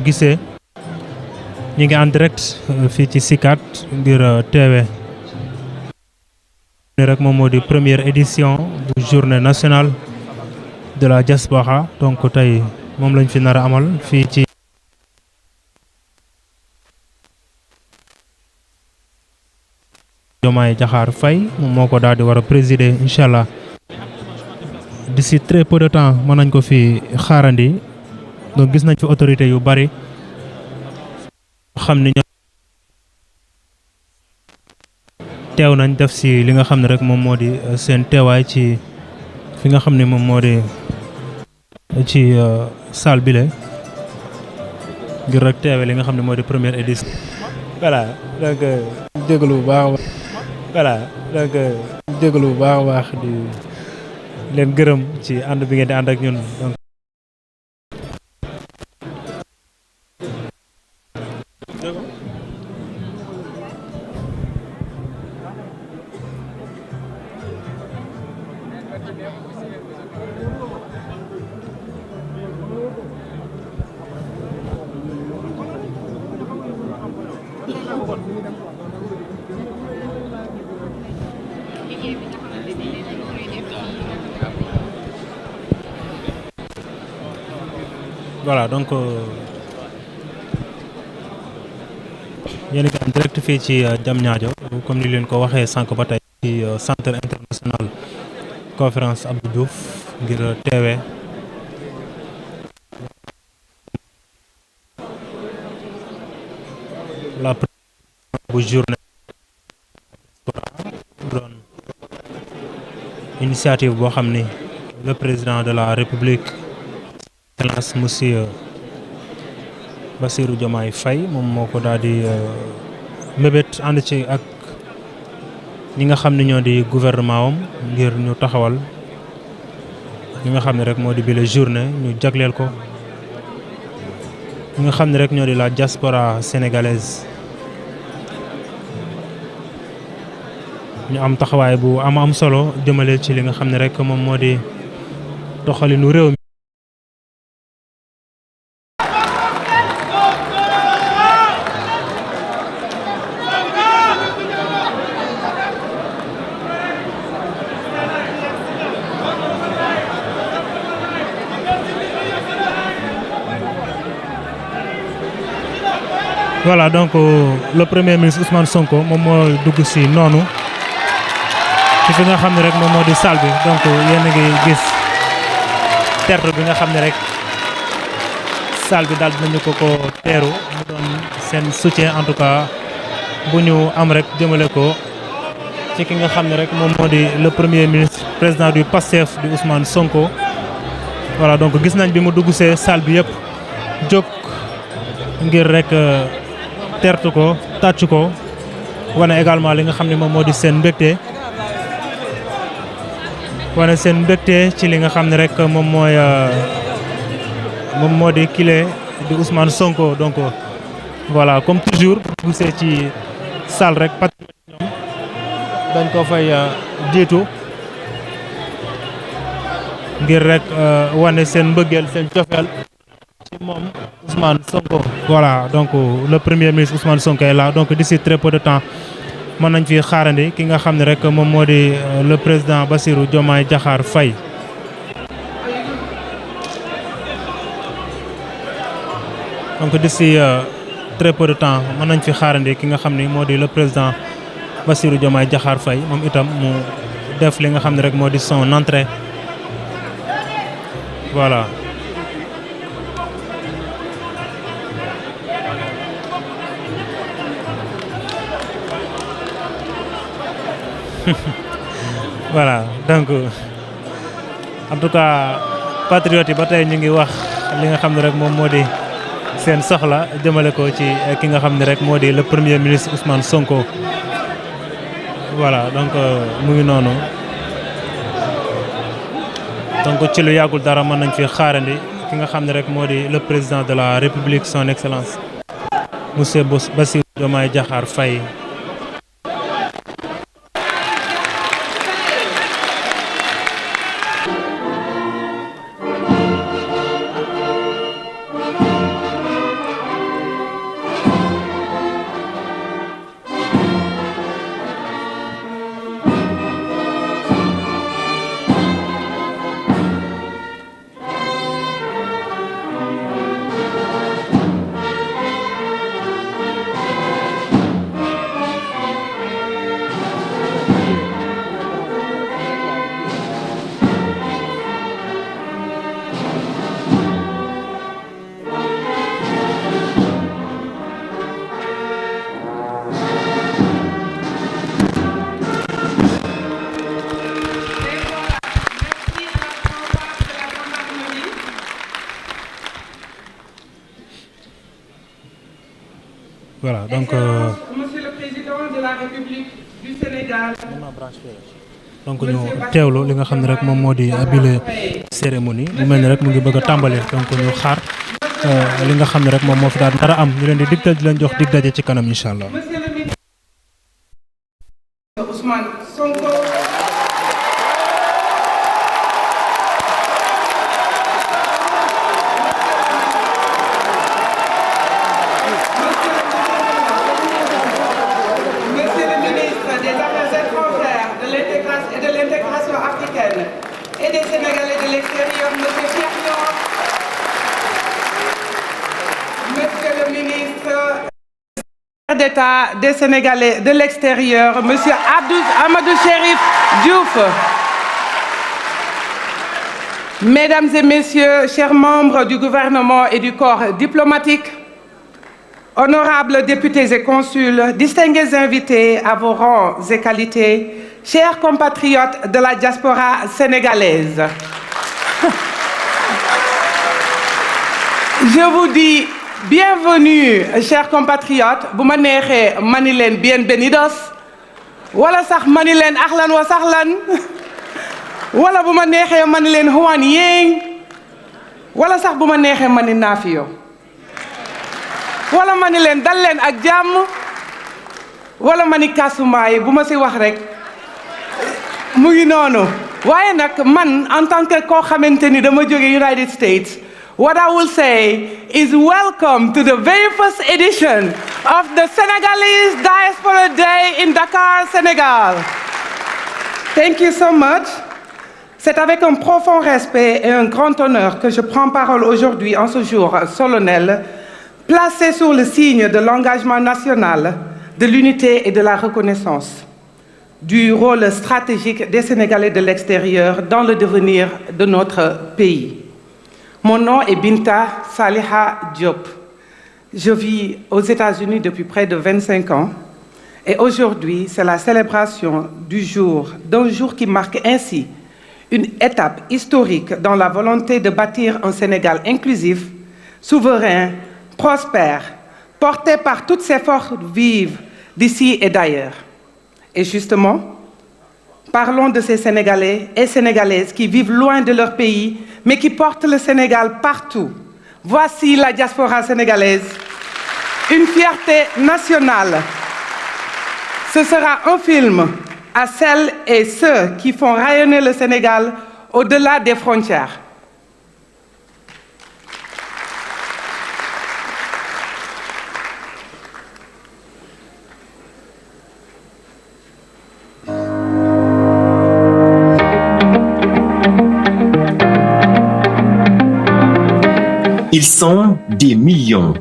gisee ñu ngi en direct fii ci SICAD ngir teewe rek moom moo di première édition bu journée nationale de la diaspora donc tey moom lañ fi nar a amal fii ci Diomaye Diakhar Faye moom moo ko daal di war a présider incha allah d'ici très peu de temps mën nañ ko fi xaarandi donc gis nañ fi autorité yu bari xam ni ñoom teew nañ def si li nga xam ne rek moom moo di seen teewaay ci fi nga xam ne moom moo di ci salle bile ngir rek teewe li nga xam ne moo di première édition. voilà donc jégalu bu baax voilà donc jégalu bu baax a baax di leen gërëm ci ànd bi ngeen di ànd ak ñun donc. voilà donc yéen a ngi am direct fii ci Diamniadio comme ni leen ko waxee sànq ba tey ci centre international conférence Abdou Diouf ngir teewee la première bu journée doon initiative boo xam ni le président de la République Excellence monsieur Bassirou Diomaye Faye moom moo ko daal di mébét ànd ci ak ñi nga xam ne ñoo di gouvernement am ngir ñu taxawal ñi nga xam ne rek moo di bile journée ñu jagleel ko ñi nga xam ne rek ñoo di la diaspora sénégalaise ñu am taxawaay bu am solo jëmale ci li nga xam ne rek moom moo di doxalinu réew mi. voilà donc le premier ministre Ousmane Sonko moom moo dugg si noonu ci fi nga xam ne rek moom moo di salle bi donc yéen a ngi gis terre bi nga xam ne rek salle bi daal dinañu ko teeru mu doon seen soutien en tout cas bu ñu am rek jëmale ko ci ki nga xam ne rek moom moo di le premier ministre président du PASTEF di Ousmane Sonko. voilà donc gis nañ bi mu dugg see salle bi yëpp jóg ngir rek tertu ko tàcc ko wane également li nga xam ne moom moo di seen mbégte wane seen mbégte ci li nga xam ne rek moom moo di kile di Ousmane Sonko donc voilà comme toujours bu see ci salle rek patriote ñoom dañ ko fay jiitu ngir rek wane seen mbëggeel seen cofeel ci moom Ousmane Sonko. voilà donc le premier ministre Ousmane Sonko est là donc d'ici très peu de temps mën nañ fi xaarandi ki nga xam ne rek moom moo di le président Bassirou Diomaye Diakhar Faye. donc d'ici très peu de temps mën nañ fi xaarandi ki nga xam ni moo di le président Bassirou Diomaye Diakhar Faye moom itam mu def li nga xam ne rek moo di son entrée voilà. voilà donc en tout cas patriotes yi ba tey ñu ngi wax li nga xam ne rek moom moo di seen soxla jëmale ko ci ki nga xam ne rek moo di le premier ministre Ousmane Sonko. voilà donc mu ngi noonu donc ci lu yàggul dara mën nañ fi xaarandi ki nga xam ne rek moo di le président de la République son excellence monsieur Bassirou Diomaye Diakhar Faye. voilà donc. Monsieur le Président de la République du Sénégal. donc ñu teewlu li nga xam ne rek moom moo di bile cérémonie mu mel ni rek mu ngi bëgg a tàmbali donc ñu xaar li nga xam ne rek moom moo fi daal dara am ñu leen di digtal di leen jox dig daje ci kanam incha allah. Monsieur le ministre Ousmane Sonko. Monsieur le ministre des Affaires étrangères, de l'intégration et de l'intégration africaine et des Sénégalais de l'extérieur, monsieur Cheikh Diop. Monsieur le ministre d'État des Sénégalais de l'extérieur, monsieur Amadou Chérif Diouf. Mesdames et messieurs, chers membres du gouvernement et du corps diplomatique, honorables députés et consuls, distingués invités à vos rangs et qualités, chers compatriotes de la diaspora sénégalaise, je vous dis bienvenue, chers compatriotes. Bu ma neexee mani leen bienvenidos wala sax mani leen ahlan wa sahlan wala bu ma neexee mani leen huwan yéeng wala sax bu ma neexee mani naafiyo wala mani leen dal leen ak jàmm wala mani kasumaay bu ma si wax rek mu ngi noonu. waaye nag man en tant que koo xamante ni dama jóge United States, what I will say is welcome to the very first edition of the Senegalese Diaspora Day in Dakar, Sénégal. Thank you so much. C'est avec un profond respect et un grand honneur que je prends parole aujourd'hui en ce jour solennel, placé sous le signe de l'engagement national, de l'unité et de la reconnaissance du rôle stratégique des Sénégalais de l'extérieur dans le devenir de notre pays. Mon nom est Binta Saliha Diop. Je vis aux États-Unis depuis près de 25 ans et aujourd'hui, c'est la célébration d'un jour qui marque ainsi une étape historique dans la volonté de bâtir un Sénégal inclusif, souverain, prospère, porté par toutes ces forces vives d'ici et d'ailleurs. Et justement, parlons de ces Sénégalais et Sénégalaises qui vivent loin de leur pays, mais qui portent le Sénégal partout. Voici la diaspora sénégalaise, une fierté nationale. Ce sera un film à celles et ceux qui font rayonner le Sénégal au-delà des frontières. Ils sont des millions,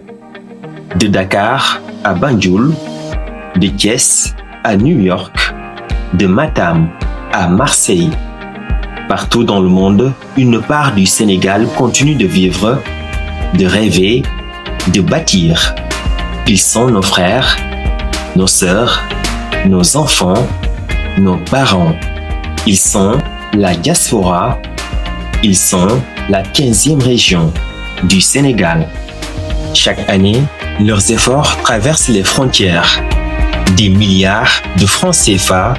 de Dakar à Banjul, de Thiès à New York, de Matam à Marseille. Partout dans le monde, une part du Sénégal continue de vivre, de rêver, de bâtir. Ils sont nos frères, nos sœurs, nos enfants, nos parents. Ils sont la diaspora. Ils sont la 15e région du Sénégal. Chaque année, leurs efforts traversent les frontières. Des milliards de francs CFA,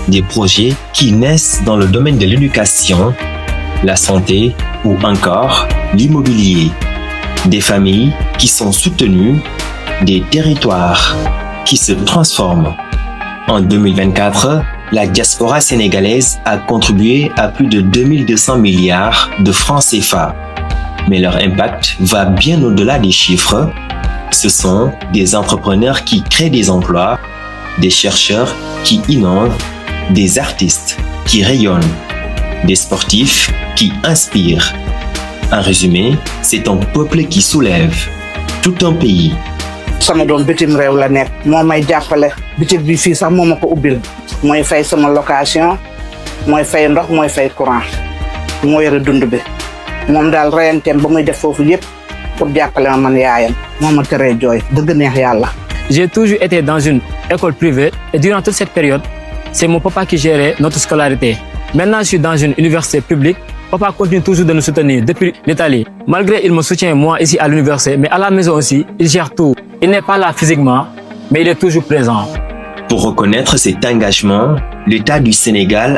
des projets qui naissent dans le domaine de l'éducation, la santé ou encore l'immobilier. Des familles qui sont soutenues, des territoires qui se transforment. En 2024, la diaspora sénégalaise a contribué à plus de 2200 milliards de francs CFA. Mais leur impact va bien au-delà des chiffres. Ce sont des entrepreneurs qui créent des emplois, des chercheurs qui innovent, des artistes qui rayonnent, des sportifs qui inspirent. En résumé, c'est un peuple qui soulève tout un pays. sama doom bitim réew la nekk moo may jàppale bitim bi fii sax moo ma ko ubbil mooy fay sama location mooy fay ndox mooy fay courant moo yore dund bi moom daal reyanteem ba muy def foofu yépp pour jàppale ma man yaayam moo ma teree jooy dëgg neex yàlla. J'ai toujours été dans une école privée et durant toute cette période, c'est mon papa qui gérait notre scolarité. Maintenant, je suis dans une université publique Papa continue toujours de nous soutenir depuis l'Italie. Malgré il me soutient moi ici à l'université, mais à la maison aussi, il gère tout. Il n'est pas là physiquement, mais il est toujours présent. Pour reconnaître cet engagement, l'État du Sénégal